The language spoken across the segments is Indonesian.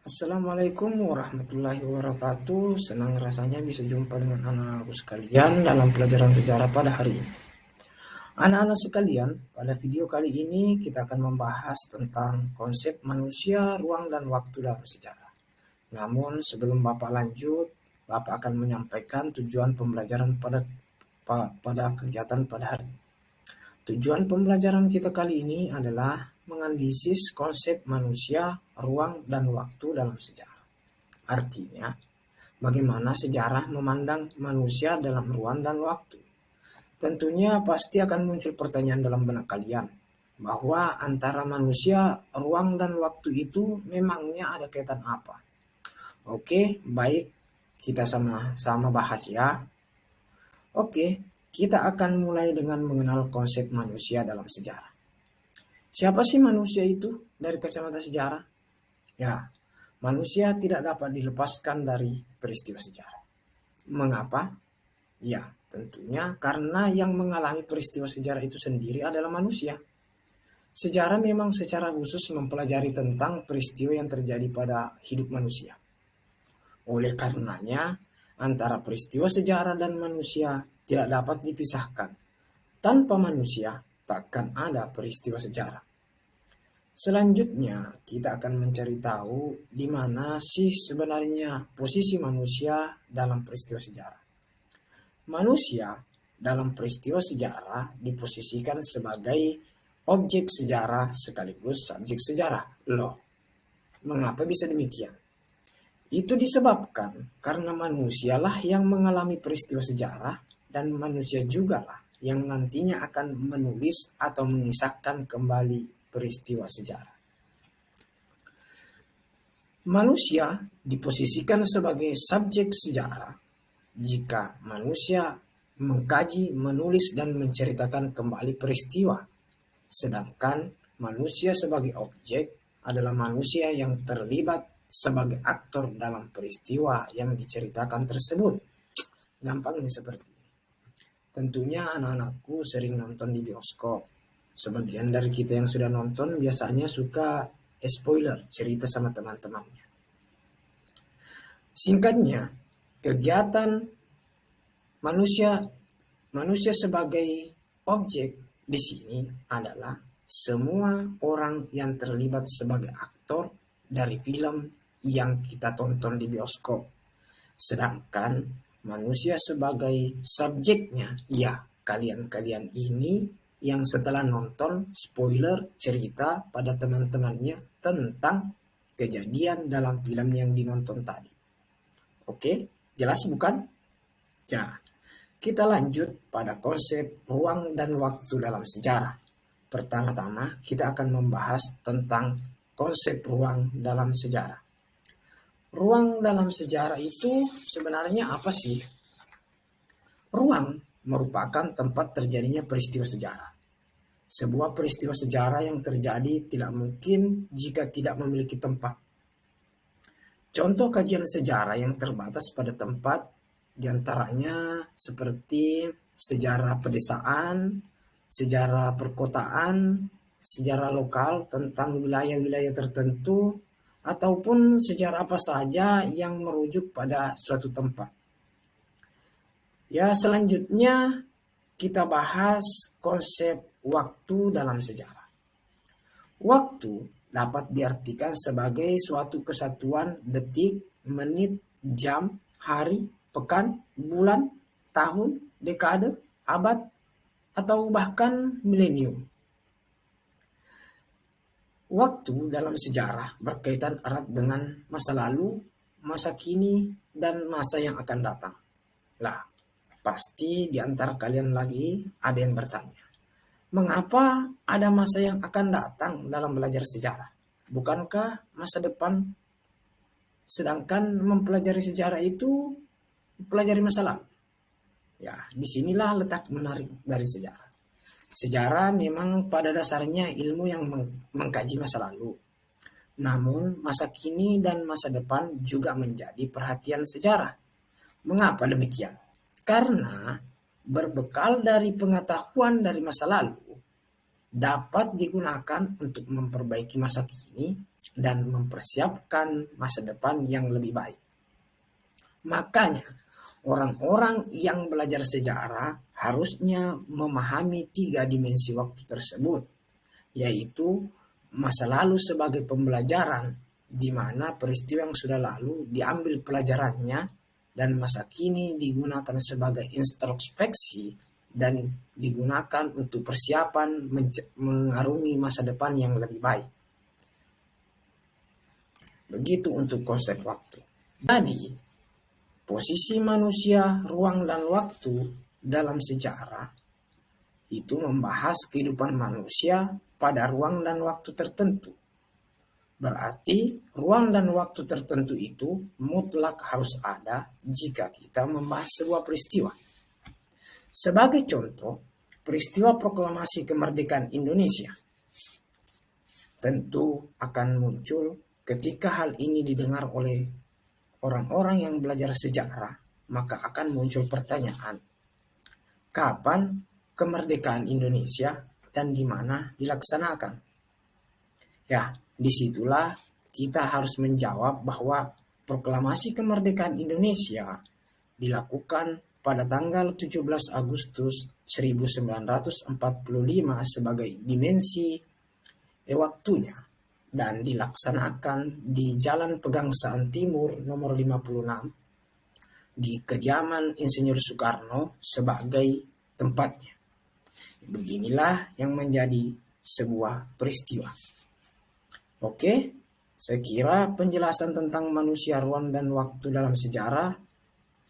Assalamualaikum warahmatullahi wabarakatuh. Senang rasanya bisa jumpa dengan anak-anakku sekalian dalam pelajaran sejarah pada hari ini. Anak-anak sekalian, pada video kali ini kita akan membahas tentang konsep manusia, ruang, dan waktu dalam sejarah. Namun sebelum Bapak lanjut, Bapak akan menyampaikan tujuan pembelajaran pada kegiatan pada hari ini. Tujuan pembelajaran kita kali ini adalah menganalisis konsep manusia, ruang, dan waktu dalam sejarah. Artinya, bagaimana sejarah memandang manusia dalam ruang dan waktu. Tentunya pasti akan muncul pertanyaan dalam benak kalian, bahwa antara manusia, ruang, dan waktu itu memangnya ada kaitan apa? Oke, baik, kita sama-sama bahas ya. Oke, kita akan mulai dengan mengenal konsep manusia dalam sejarah. Siapa sih manusia itu dari kacamata sejarah? Ya, manusia tidak dapat dilepaskan dari peristiwa sejarah. Mengapa? Ya, tentunya karena yang mengalami peristiwa sejarah itu sendiri adalah manusia. Sejarah memang secara khusus mempelajari tentang peristiwa yang terjadi pada hidup manusia. Oleh karenanya, antara peristiwa sejarah dan manusia tidak dapat dipisahkan. Tanpa manusia, takkan ada peristiwa sejarah. Selanjutnya, kita akan mencari tahu di mana sih sebenarnya posisi manusia dalam peristiwa sejarah. Manusia dalam peristiwa sejarah diposisikan sebagai objek sejarah sekaligus subjek sejarah. Loh, mengapa bisa demikian? Itu disebabkan karena manusialah yang mengalami peristiwa sejarah dan manusia jugalah yang nantinya akan menulis atau mengisahkan kembali peristiwa sejarah. Manusia diposisikan sebagai subjek sejarah jika manusia mengkaji, menulis, dan menceritakan kembali peristiwa. Sedangkan manusia sebagai objek adalah manusia yang terlibat sebagai aktor dalam peristiwa yang diceritakan tersebut. Gampangnya seperti ini. Tentunya anak-anakku sering nonton di bioskop. Sebagian dari kita yang sudah nonton biasanya suka spoiler cerita sama teman-temannya. Singkatnya, kegiatan manusia sebagai objek di sini adalah semua orang yang terlibat sebagai aktor dari film yang kita tonton di bioskop. Sedangkan manusia sebagai subjeknya, ya kalian-kalian ini yang setelah nonton spoiler cerita pada teman-temannya tentang kejadian dalam film yang dinonton tadi. Oke, jelas bukan? Ya, kita lanjut pada konsep ruang dan waktu dalam sejarah. Pertama-tama kita akan membahas tentang konsep ruang dalam sejarah. Ruang dalam sejarah itu sebenarnya apa sih? Ruang merupakan tempat terjadinya peristiwa sejarah. Sebuah peristiwa sejarah yang terjadi tidak mungkin jika tidak memiliki tempat. Contoh kajian sejarah yang terbatas pada tempat diantaranya seperti sejarah pedesaan, sejarah perkotaan, sejarah lokal tentang wilayah-wilayah tertentu, ataupun sejarah apa saja yang merujuk pada suatu tempat. Ya, selanjutnya kita bahas konsep waktu dalam sejarah. Waktu dapat diartikan sebagai suatu kesatuan detik, menit, jam, hari, pekan, bulan, tahun, dekade, abad, atau bahkan milenium. Waktu dalam sejarah berkaitan erat dengan masa lalu, masa kini, dan masa yang akan datang. Lah, pasti di antara kalian lagi ada yang bertanya, mengapa ada masa yang akan datang dalam belajar sejarah? Bukankah masa depan? Sedangkan mempelajari sejarah itu mempelajari masa lalu. Ya, disinilah letak menarik dari sejarah. Sejarah memang pada dasarnya ilmu yang mengkaji masa lalu. Namun masa kini dan masa depan juga menjadi perhatian sejarah. Mengapa demikian? Karena berbekal dari pengetahuan dari masa lalu dapat digunakan untuk memperbaiki masa kini dan mempersiapkan masa depan yang lebih baik. Makanya, orang-orang yang belajar sejarah harusnya memahami 3 dimensi waktu tersebut, yaitu masa lalu sebagai pembelajaran, di mana peristiwa yang sudah lalu diambil pelajarannya, dan masa kini digunakan sebagai introspeksi dan digunakan untuk persiapan mengarungi masa depan yang lebih baik. Begitu untuk konsep waktu. Jadi, posisi manusia, ruang dan waktu dalam sejarah itu membahas kehidupan manusia pada ruang dan waktu tertentu. Berarti ruang dan waktu tertentu itu mutlak harus ada jika kita membahas sebuah peristiwa. Sebagai contoh, peristiwa proklamasi kemerdekaan Indonesia tentu akan muncul ketika hal ini didengar oleh orang-orang yang belajar sejarah, maka akan muncul pertanyaan, kapan kemerdekaan Indonesia dan di mana dilaksanakan? Ya, disitulah kita harus menjawab bahwa proklamasi kemerdekaan Indonesia dilakukan pada tanggal 17 Agustus 1945 sebagai dimensi waktunya dan dilaksanakan di Jalan Pegangsaan Timur nomor 56 di kediaman Insinyur Soekarno sebagai tempatnya. Beginilah yang menjadi sebuah peristiwa. Oke, saya kira penjelasan tentang manusia, ruang, dan waktu dalam sejarah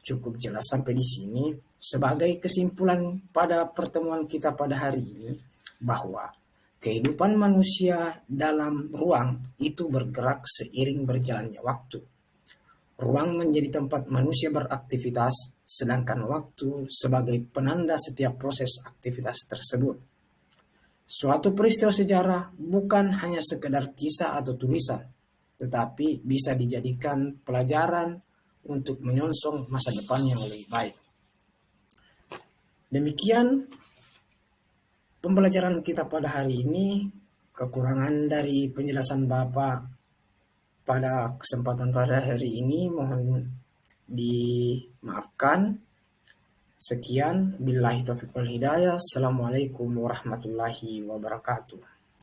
cukup jelas sampai di sini. Sebagai kesimpulan pada pertemuan kita pada hari ini, bahwa kehidupan manusia dalam ruang itu bergerak seiring berjalannya waktu. Ruang menjadi tempat manusia beraktivitas, sedangkan waktu sebagai penanda setiap proses aktivitas tersebut. Suatu peristiwa sejarah bukan hanya sekedar kisah atau tulisan, tetapi bisa dijadikan pelajaran untuk menyongsong masa depan yang lebih baik. Demikian pembelajaran kita pada hari ini. Kekurangan dari penjelasan Bapak pada kesempatan pada hari ini mohon dimaafkan. Sekian, billahi taufiq wal hidayah. Assalamualaikum warahmatullahi wabarakatuh.